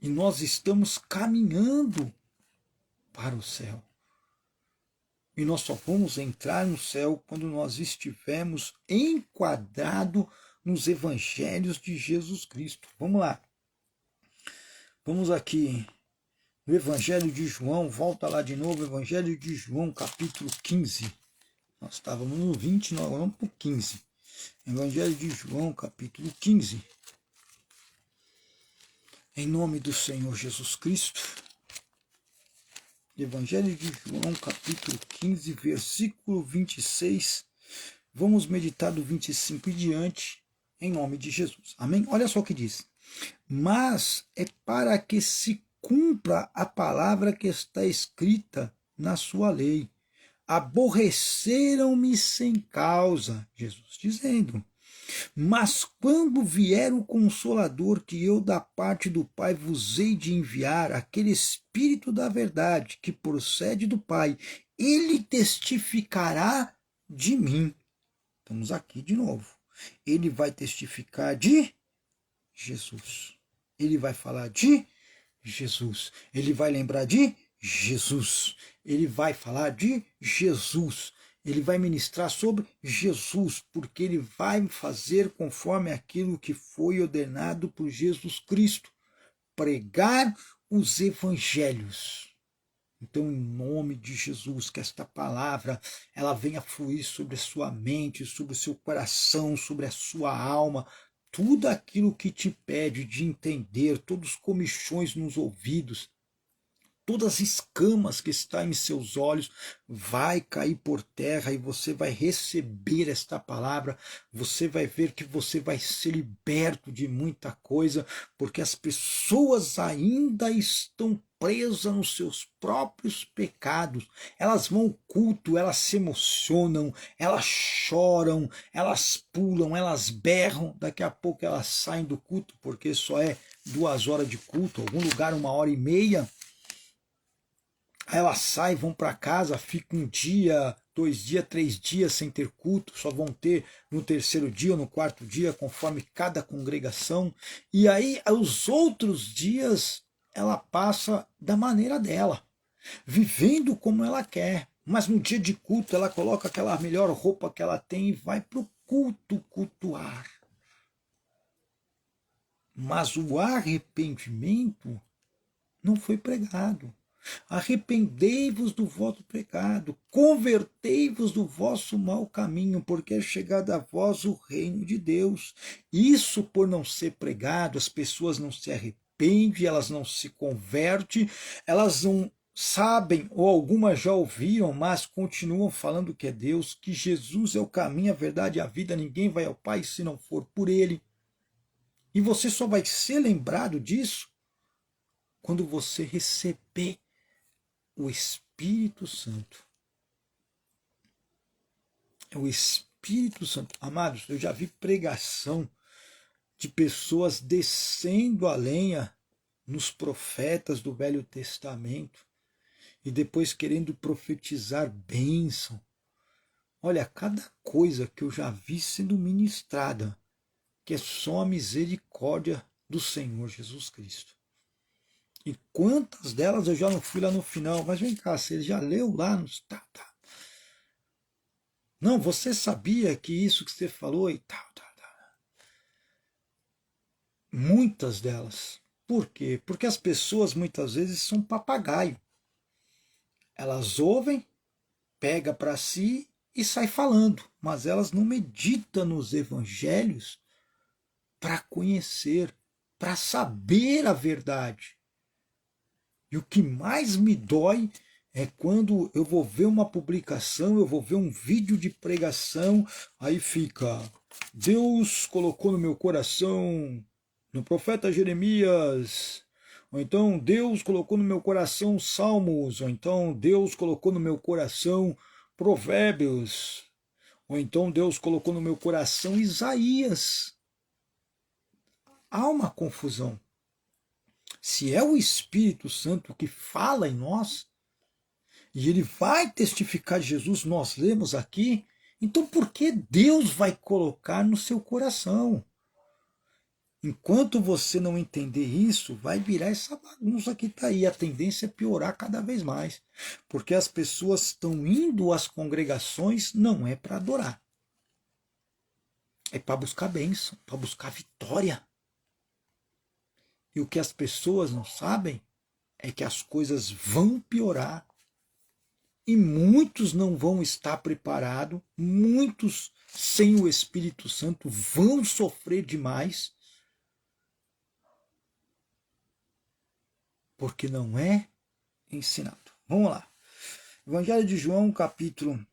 E nós estamos caminhando para o céu. E nós só vamos entrar no céu quando nós estivermos enquadrados nos evangelhos de Jesus Cristo. Vamos lá. Vamos aqui no Evangelho de João, volta lá de novo, Evangelho de João, capítulo 15. Nós estávamos no 20, nós vamos para o 15. Evangelho de João, capítulo 15. Em nome do Senhor Jesus Cristo. Evangelho de João, capítulo 15, versículo 26. Vamos meditar do 25 e diante, em nome de Jesus. Amém? Olha só o que diz. Mas é para que se cumpra a palavra que está escrita na sua lei. Aborreceram-me sem causa, Jesus dizendo. Mas quando vier o Consolador que eu da parte do Pai vos hei de enviar, aquele Espírito da verdade que procede do Pai, ele testificará de mim. Estamos aqui de novo. Ele vai testificar de Jesus. Ele vai falar de Jesus. Ele vai lembrar de Jesus. Ele vai falar de Jesus. Ele vai ministrar sobre Jesus, porque ele vai fazer conforme aquilo que foi ordenado por Jesus Cristo. Pregar os evangelhos. Então, em nome de Jesus, que esta palavra ela venha fluir sobre a sua mente, sobre o seu coração, sobre a sua alma, tudo aquilo que te pede de entender, todos os comichões nos ouvidos, todas as escamas que estão em seus olhos, vai cair por terra e você vai receber esta palavra, você vai ver que você vai ser liberto de muita coisa, porque as pessoas ainda estão presas nos seus próprios pecados. Elas vão ao culto, elas se emocionam, elas choram, elas pulam, elas berram, daqui a pouco elas saem do culto, porque só é 2 horas de culto, algum lugar 1h30, aí elas saem, vão para casa, ficam 1 dia, 2 dias, 3 dias sem ter culto, só vão ter no 3º dia ou no 4º dia, conforme cada congregação. E aí, os outros dias, ela passa da maneira dela, vivendo como ela quer. Mas no dia de culto, ela coloca aquela melhor roupa que ela tem e vai para o culto cultuar. Mas o arrependimento não foi pregado. Arrependei-vos do vosso pecado, convertei-vos do vosso mau caminho, porque é chegado a vós o reino de Deus. Isso por não ser pregado, as pessoas não se arrependem, elas não se convertem, elas não sabem, ou algumas já ouviram, mas continuam falando que é Deus, que Jesus é o caminho, a verdade e a vida, ninguém vai ao Pai se não for por Ele. E você só vai ser lembrado disso quando você receber o Espírito Santo. É o Espírito Santo. Amados, eu já vi pregação de pessoas descendo a lenha nos profetas do Velho Testamento e depois querendo profetizar bênção. Olha, cada coisa que eu já vi sendo ministrada, que é só a misericórdia do Senhor Jesus Cristo. E quantas delas eu já não fui lá no final, mas vem cá, você já leu lá nos... Tá. Não, você sabia que isso que você falou e tal. Muitas delas. Por quê? Porque as pessoas muitas vezes são papagaio. Elas ouvem, pega para si e sai falando, mas elas não meditam nos evangelhos para conhecer, para saber a verdade. E o que mais me dói é quando eu vou ver uma publicação, eu vou ver um vídeo de pregação, aí fica: Deus colocou no meu coração, no profeta Jeremias, ou então Deus colocou no meu coração Salmos, ou então Deus colocou no meu coração Provérbios, ou então Deus colocou no meu coração Isaías. Há uma confusão. Se é o Espírito Santo que fala em nós, E ele vai testificar de Jesus, nós lemos aqui. Então por que Deus vai colocar no seu coração? Enquanto você não entender isso, vai virar essa bagunça que está aí. A tendência é piorar cada vez mais. Porque as pessoas estão indo às congregações não é para adorar. É para buscar bênção, para buscar vitória. E o que as pessoas não sabem é que as coisas vão piorar. E muitos não vão estar preparados, muitos sem o Espírito Santo vão sofrer demais, porque não é ensinado. Vamos lá. Evangelho de João, capítulo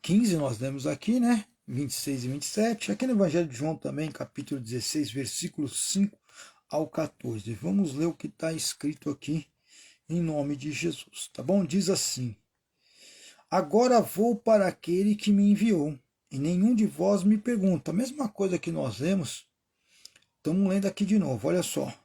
15, nós lemos aqui, né? 26 e 27. Aqui no Evangelho de João também, capítulo 16, versículos 5 ao 14. Vamos ler o que está escrito aqui em nome de Jesus, tá bom? Diz assim: Agora vou para aquele que me enviou, e nenhum de vós me pergunta. A mesma coisa que nós lemos, estamos lendo aqui de novo, olha só.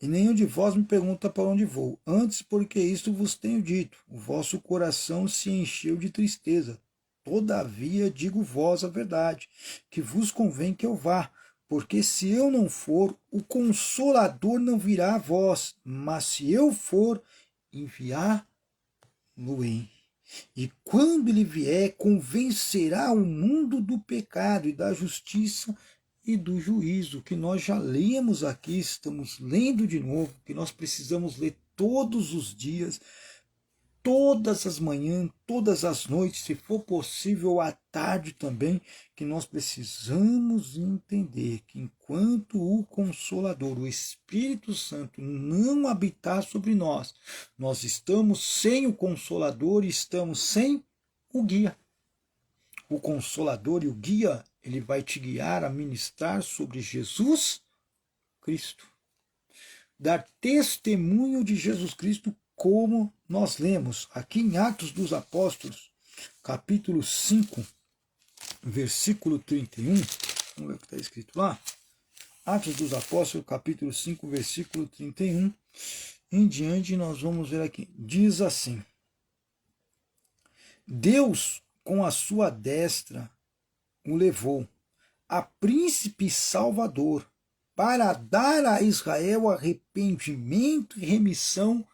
E nenhum de vós me pergunta para onde vou. Antes, porque isto vos tenho dito, o vosso coração se encheu de tristeza. Todavia digo vós a verdade, que vos convém que eu vá, porque se eu não for, o Consolador não virá a vós, mas se eu for, enviar-lo-ei. E quando ele vier, convencerá o mundo do pecado e da justiça e do juízo, que nós já lemos aqui, estamos lendo de novo, que nós precisamos ler todos os dias, todas as manhãs, todas as noites, se for possível à tarde também, que nós precisamos entender que enquanto o Consolador, o Espírito Santo, não habitar sobre nós, nós estamos sem o Consolador e estamos sem o guia. O Consolador e o guia, ele vai te guiar a ministrar sobre Jesus Cristo. Dar testemunho de Jesus Cristo, como nós lemos aqui em Atos dos Apóstolos, capítulo 5, versículo 31. Vamos ver o que está escrito lá. Atos dos Apóstolos, capítulo 5, versículo 31. Em diante, nós vamos ver aqui. Diz assim: Deus, com a sua destra, o levou a príncipe salvador, para dar a Israel arrependimento e remissão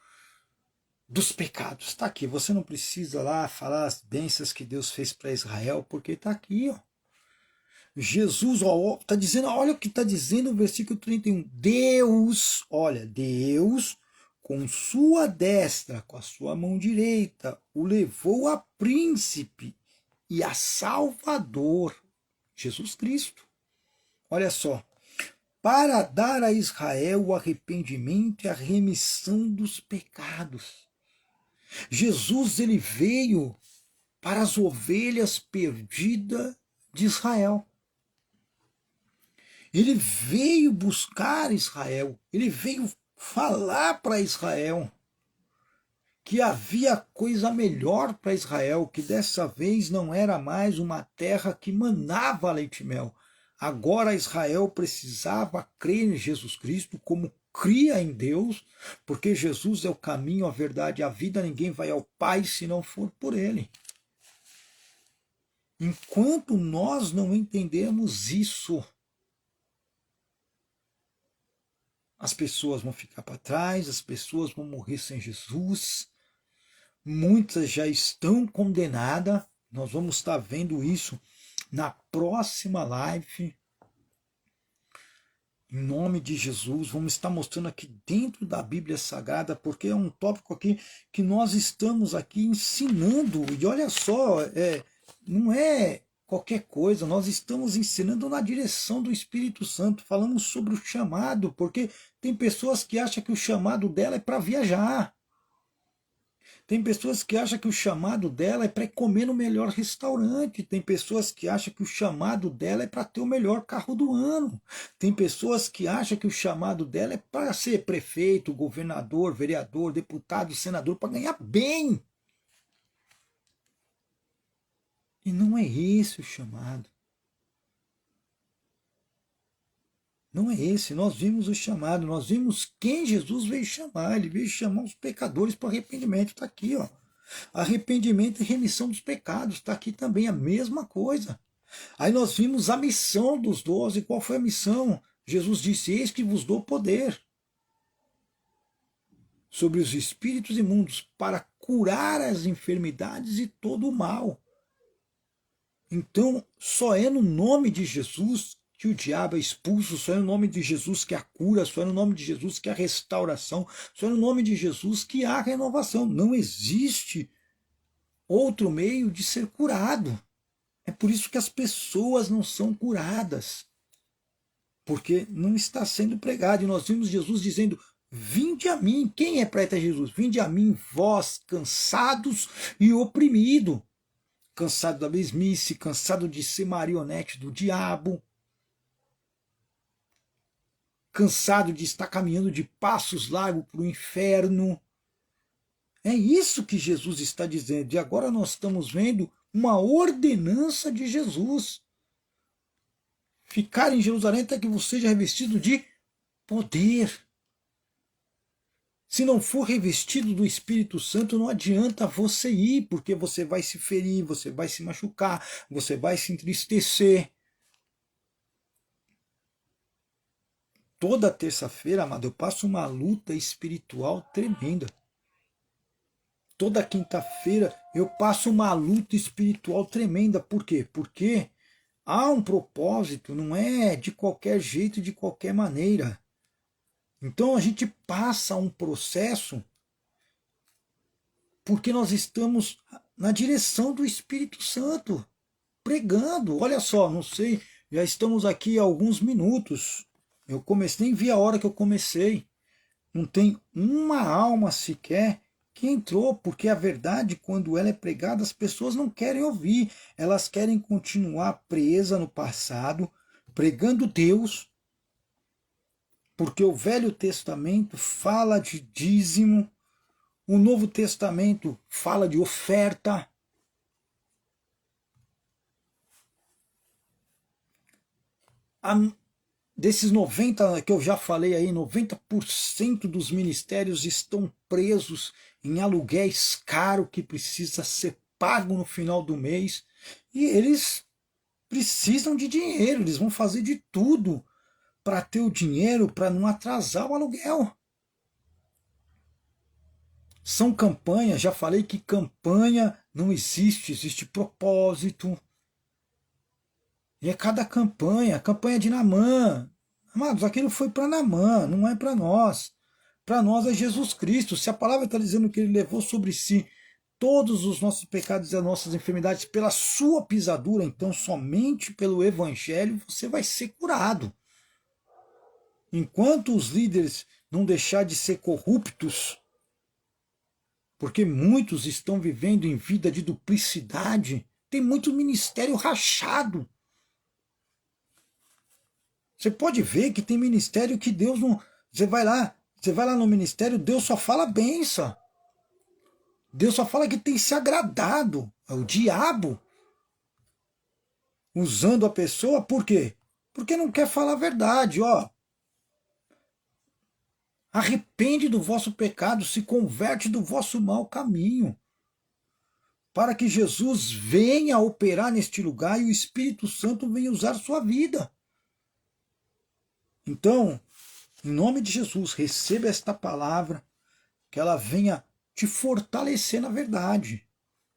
dos pecados. Está aqui, você não precisa lá falar as bênçãos que Deus fez para Israel, porque está aqui, ó. Jesus, está dizendo, olha o que está dizendo no versículo 31. Deus, olha, Deus, com sua destra, com a sua mão direita, o levou a príncipe e a salvador, Jesus Cristo. Olha só, para dar a Israel o arrependimento e a remissão dos pecados. Jesus, ele veio para as ovelhas perdidas de Israel. Ele veio buscar Israel, ele veio falar para Israel que havia coisa melhor para Israel, que dessa vez não era mais uma terra que manava leite e mel. Agora Israel precisava crer em Jesus Cristo como cria em Deus, porque Jesus é o caminho, a verdade e a vida, ninguém vai ao Pai se não for por Ele. Enquanto nós não entendemos isso, as pessoas vão ficar para trás, as pessoas vão morrer sem Jesus, muitas já estão condenadas, nós vamos estar vendo isso na próxima live, em nome de Jesus, vamos estar mostrando aqui dentro da Bíblia Sagrada, porque é um tópico aqui que nós estamos aqui ensinando, e olha só, não é qualquer coisa, nós estamos ensinando na direção do Espírito Santo, falamos sobre o chamado, porque tem pessoas que acham que o chamado dela é para viajar. Tem pessoas que acham que o chamado dela é para comer no melhor restaurante. Tem pessoas que acham que o chamado dela é para ter o melhor carro do ano. Tem pessoas que acham que o chamado dela é para ser prefeito, governador, vereador, deputado, senador, para ganhar bem. E não é esse o chamado. Não é esse. Nós vimos o chamado, nós vimos quem Jesus veio chamar. Ele veio chamar os pecadores para arrependimento. Está aqui, ó. Arrependimento e remissão dos pecados. Está aqui também a mesma coisa. Aí nós vimos a missão dos 12. Qual foi a missão? Jesus disse: eis que vos dou poder sobre os espíritos imundos para curar as enfermidades e todo o mal. Então, só é no nome de Jesus que o diabo é expulso, só é no nome de Jesus que há cura, só é no nome de Jesus que há restauração, só é no nome de Jesus que há renovação. Não existe outro meio de ser curado. É por isso que as pessoas não são curadas, porque não está sendo pregado. E nós vimos Jesus dizendo: vinde a mim. Quem é para ir a Jesus? Vinde a mim, vós cansados e oprimidos. Cansado da mesmice, cansado de ser marionete do diabo, cansado de estar caminhando de passos largos para o inferno. É isso que Jesus está dizendo. E agora nós estamos vendo uma ordenança de Jesus. Ficar em Jerusalém até que você seja revestido de poder. Se não for revestido do Espírito Santo, não adianta você ir, porque você vai se ferir, você vai se machucar, você vai se entristecer. Toda terça-feira, amado, eu passo uma luta espiritual tremenda. Toda quinta-feira eu passo uma luta espiritual tremenda. Por quê? Porque há um propósito, não é de qualquer jeito, de qualquer maneira. Então a gente passa um processo porque nós estamos na direção do Espírito Santo, pregando. Olha só, não sei, já estamos aqui há alguns minutos. Eu comecei, nem vi a hora que eu comecei. Não tem uma alma sequer que entrou, porque a verdade, quando ela é pregada, as pessoas não querem ouvir. Elas querem continuar presas no passado, pregando Deus, porque o Velho Testamento fala de dízimo, o Novo Testamento fala de oferta. Desses 90 que eu já falei aí, 90% dos ministérios estão presos em aluguéis caros que precisa ser pago no final do mês. E eles precisam de dinheiro, eles vão fazer de tudo para ter o dinheiro, para não atrasar o aluguel. São campanhas, já falei que campanha não existe, existe propósito. E é cada campanha, a campanha de Naamã. Amados, aquilo foi para Naamã, não é para nós. Para nós é Jesus Cristo. Se a palavra está dizendo que ele levou sobre si todos os nossos pecados e as nossas enfermidades pela sua pisadura, então somente pelo Evangelho você vai ser curado. Enquanto os líderes não deixar de ser corruptos, porque muitos estão vivendo em vida de duplicidade, tem muito ministério rachado. Você pode ver que tem ministério que Deus não... Você vai lá no ministério, Deus só fala bênção. Deus só fala que tem se agradado. É o diabo usando a pessoa, por quê? Porque não quer falar a verdade, ó. Arrepende do vosso pecado, se converte do vosso mau caminho, para que Jesus venha operar neste lugar e o Espírito Santo venha usar sua vida. Então, em nome de Jesus, receba esta palavra, que ela venha te fortalecer na verdade.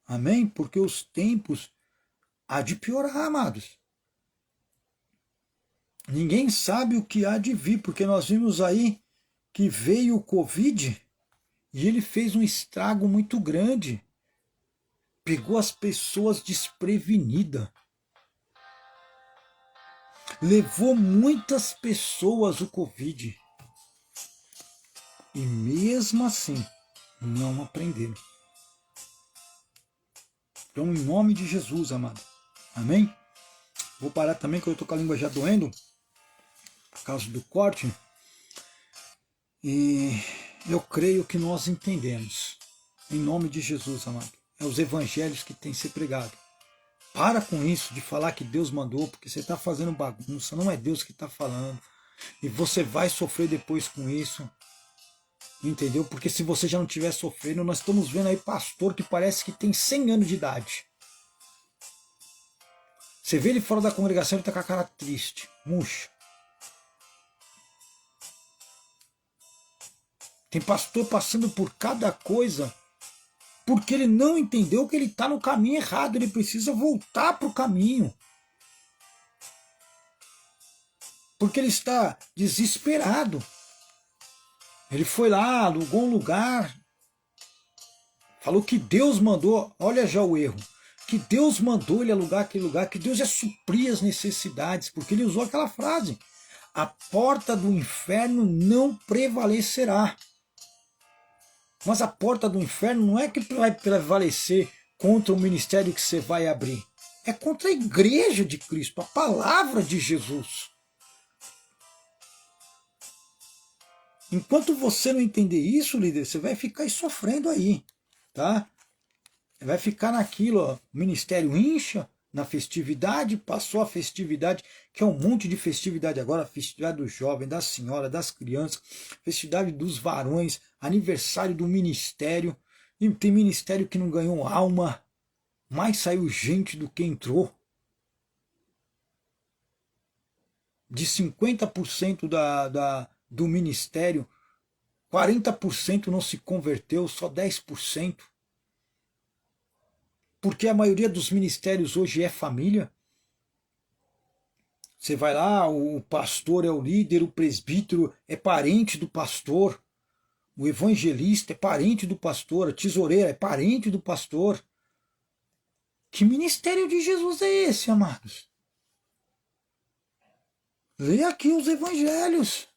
Amém? Porque os tempos há de piorar, amados. Ninguém sabe o que há de vir, porque nós vimos aí que veio o Covid e ele fez um estrago muito grande. Pegou as pessoas desprevenidas. Levou muitas pessoas o Covid. E mesmo assim, não aprenderam. Então, em nome de Jesus, amado. Amém? Vou parar também, que eu estou com a língua já doendo, por causa do corte. E eu creio que nós entendemos. Em nome de Jesus, amado. É os evangelhos que têm que ser pregados. Para com isso de falar que Deus mandou, porque você está fazendo bagunça. Não é Deus que está falando. E você vai sofrer depois com isso. Entendeu? Porque se você já não estiver sofrendo, nós estamos vendo aí pastor que parece que tem 100 anos de idade. Você vê ele fora da congregação, ele está com a cara triste, murcha. Tem pastor passando por cada coisa porque ele não entendeu que ele está no caminho errado, ele precisa voltar para o caminho. Porque ele está desesperado. Ele foi lá, alugou um lugar, falou que Deus mandou, olha já o erro, que Deus mandou ele alugar aquele lugar, que Deus ia suprir as necessidades, porque ele usou aquela frase, a porta do inferno não prevalecerá. Mas a porta do inferno não é que vai prevalecer contra o ministério que você vai abrir, é contra a igreja de Cristo, a palavra de Jesus. Enquanto você não entender isso, líder, você vai ficar sofrendo aí, tá? Vai ficar naquilo, ó, o ministério incha na festividade, passou a festividade, que é um monte de festividade agora, festividade do jovem, da senhora, das crianças, festividade dos varões, aniversário do ministério, e tem ministério que não ganhou alma, mais saiu gente do que entrou. De 50% do ministério, 40% não se converteu, só 10%. Porque a maioria dos ministérios hoje é família. Você vai lá, o pastor é o líder, o presbítero é parente do pastor, o evangelista é parente do pastor, a tesoureira é parente do pastor. Que ministério de Jesus é esse, amados? Lê aqui os evangelhos.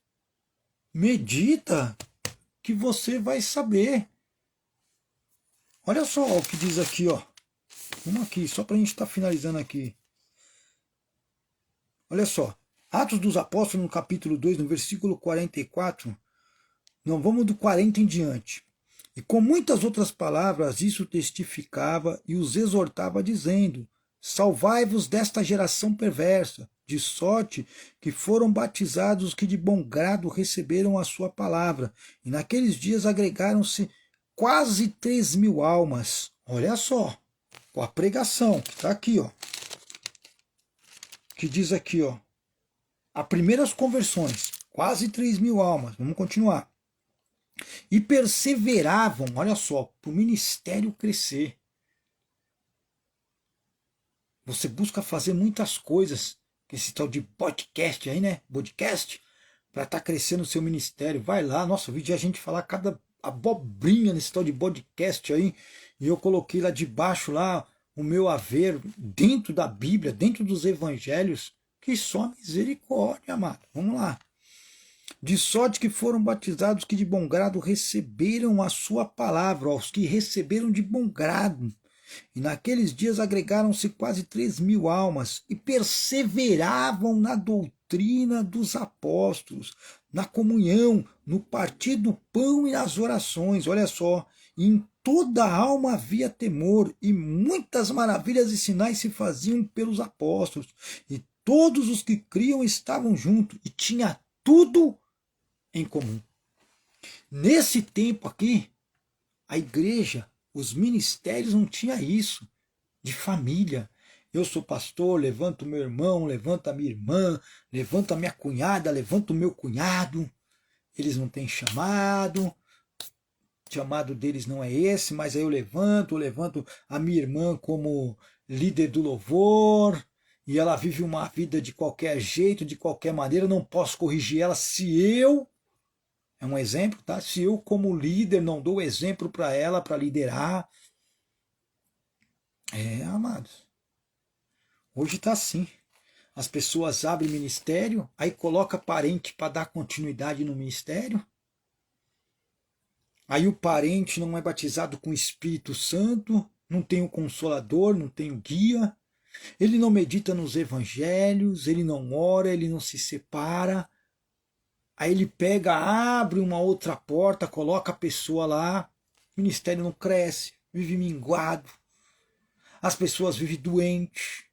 Medita, que você vai saber. Olha só o que diz aqui, ó. Vamos aqui, só para a gente estar finalizando aqui. Olha só. Atos dos Apóstolos, no capítulo 2, no versículo 44. Não, vamos do 40 em diante. E com muitas outras palavras, isso testificava e os exortava, dizendo: salvai-vos desta geração perversa, de sorte que foram batizados os que de bom grado receberam a sua palavra. E naqueles dias agregaram-se quase 3.000 almas. Olha só, com a pregação, que está aqui, ó. Que diz aqui, ó. As primeiras conversões, quase 3.000 almas. Vamos continuar. E perseveravam, olha só, para o ministério crescer. Você busca fazer muitas coisas, esse tal de podcast aí, né? Podcast, para estar crescendo o seu ministério. Vai lá, nossa, eu vi a gente falar cada abobrinha nesse tal de podcast aí, e eu coloquei lá debaixo lá o meu haver dentro da Bíblia, dentro dos evangelhos, que só misericórdia, amado. Vamos lá. De sorte que foram batizados que de bom grado receberam a sua palavra, os que receberam de bom grado. E naqueles dias agregaram-se quase 3.000 almas e perseveravam na doutrina dos apóstolos, na comunhão, no partir do pão e nas orações. Olha só, em toda a alma havia temor e muitas maravilhas e sinais se faziam pelos apóstolos. E todos os que criam estavam juntos e tinha tudo em comum. Nesse tempo aqui, a igreja, os ministérios não tinham isso, de família. Eu sou pastor, levanto meu irmão, levanto a minha irmã, levanto a minha cunhada, levanto o meu cunhado. Eles não têm chamado, o chamado deles não é esse, mas aí eu levanto a minha irmã como líder do louvor, e ela vive uma vida de qualquer jeito, de qualquer maneira, eu não posso corrigir ela se eu, é um exemplo, tá? Se eu como líder não dou exemplo para ela, para liderar. Amados, hoje está assim. As pessoas abrem ministério, aí coloca parente para dar continuidade no ministério. Aí o parente não é batizado com o Espírito Santo, não tem o Consolador, não tem o guia. Ele não medita nos evangelhos, ele não ora, ele não se separa. Aí ele pega, abre uma outra porta, coloca a pessoa lá, o ministério não cresce, vive minguado. As pessoas vivem doentes,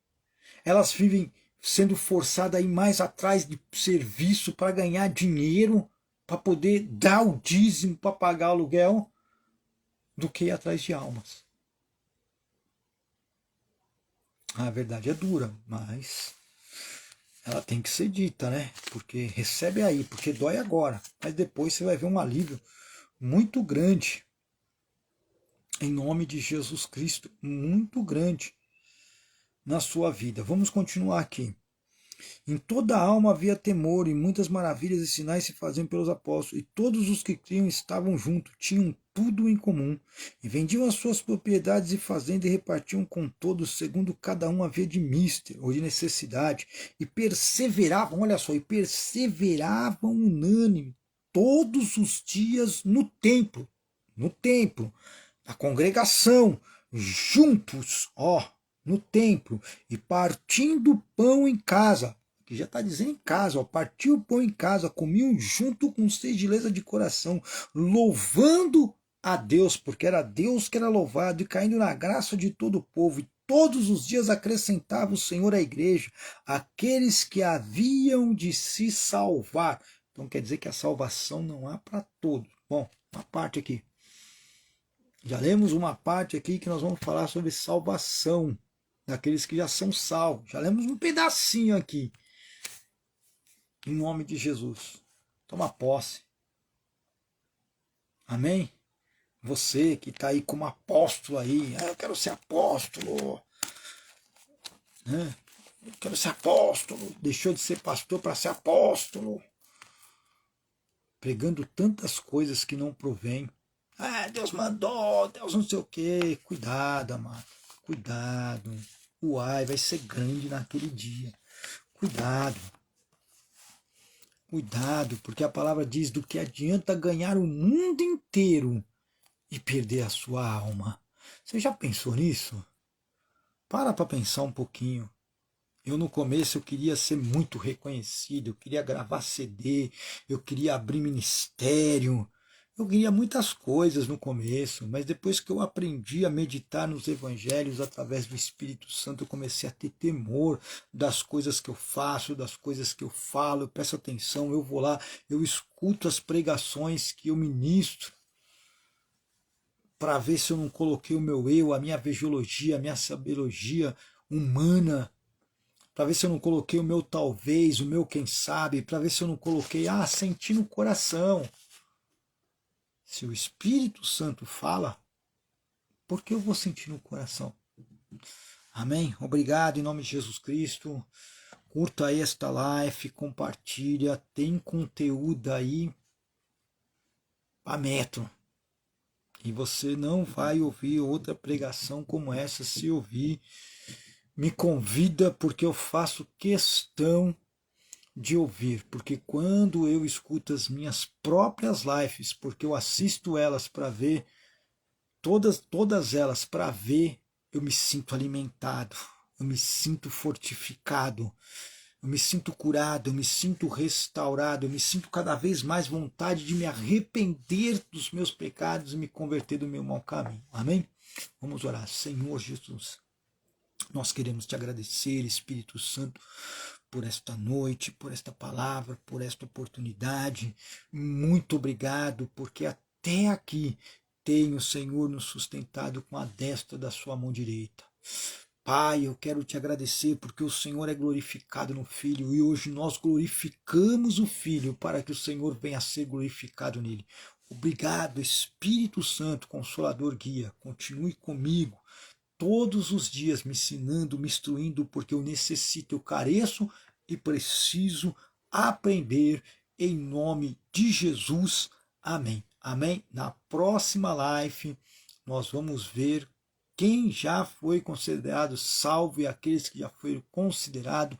elas vivem sendo forçada a ir mais atrás de serviço para ganhar dinheiro, para poder dar o dízimo, para pagar o aluguel, do que ir atrás de almas. A verdade é dura, mas ela tem que ser dita, né? Porque recebe aí, porque dói agora, mas depois você vai ver um alívio muito grande, em nome de Jesus Cristo, muito grande na sua vida. Vamos continuar aqui. Em toda a alma havia temor, e muitas maravilhas e sinais se faziam pelos apóstolos, e todos os que criam estavam juntos, tinham tudo em comum, e vendiam as suas propriedades e fazendas e repartiam com todos, segundo cada um havia de mister ou de necessidade, e perseveravam, olha só, e perseveravam unânime todos os dias no templo, na congregação, juntos, ó, no templo, e partindo o pão em casa, que já está dizendo em casa, ó, partiu o pão em casa, comiam junto com singeleza de coração, louvando a Deus, porque era Deus que era louvado, e caindo na graça de todo o povo, e todos os dias acrescentava o Senhor à igreja aqueles que haviam de se salvar. Então quer dizer que a salvação não há para todos. Bom, uma parte aqui. Já lemos uma parte aqui que nós vamos falar sobre salvação daqueles que já são salvos. Já lemos um pedacinho aqui. Em nome de Jesus. Toma posse. Amém? Você que está aí como apóstolo aí. Eu quero ser apóstolo. Né? Eu quero ser apóstolo. Deixou de ser pastor para ser apóstolo. Pregando tantas coisas que não provém. Ah, Deus mandou, Deus não sei o quê. Cuidado, amado. Cuidado. O ai vai ser grande naquele dia. Cuidado. Cuidado, porque a palavra diz do que adianta ganhar o mundo inteiro e perder a sua alma. Você já pensou nisso? Para pensar um pouquinho. Eu no começo eu queria ser muito reconhecido, eu queria gravar CD, eu queria abrir ministério, eu queria muitas coisas no começo, mas depois que eu aprendi a meditar nos evangelhos através do Espírito Santo, eu comecei a ter temor das coisas que eu faço, das coisas que eu falo, eu presto atenção, eu vou lá, eu escuto as pregações que eu ministro, para ver se eu não coloquei o meu eu, a minha vegiologia, a minha sabedoria humana, para ver se eu não coloquei o meu talvez, o meu quem sabe, para ver se eu não coloquei, senti no coração. Se o Espírito Santo fala, por que eu vou sentir no coração? Amém? Obrigado em nome de Jesus Cristo. Curta aí esta live, compartilha, tem conteúdo aí a metro. E você não vai ouvir outra pregação como essa se ouvir. Me convida porque eu faço questão de ouvir, porque quando eu escuto as minhas próprias lives, porque eu assisto elas para ver, todas elas para ver, eu me sinto alimentado, eu me sinto fortificado, eu me sinto curado, eu me sinto restaurado, eu me sinto cada vez mais vontade de me arrepender dos meus pecados e me converter do meu mau caminho. Amém? Vamos orar. Senhor Jesus, nós queremos te agradecer, Espírito Santo, por esta noite, por esta palavra, por esta oportunidade. Muito obrigado, porque até aqui tem o Senhor nos sustentado com a destra da sua mão direita. Pai, eu quero te agradecer porque o Senhor é glorificado no Filho e hoje nós glorificamos o Filho para que o Senhor venha a ser glorificado nele. Obrigado, Espírito Santo, Consolador, Guia. Continue comigo todos os dias me ensinando, me instruindo, porque eu necessito, eu careço e preciso aprender em nome de Jesus. Amém. Amém. Na próxima live nós vamos ver quem já foi considerado salvo e aqueles que já foram considerados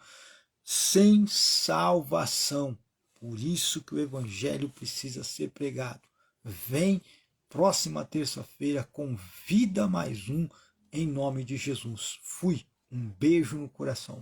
sem salvação. Por isso que o evangelho precisa ser pregado. Vem próxima terça-feira, convida mais um em nome de Jesus. Fui. Um beijo no coração.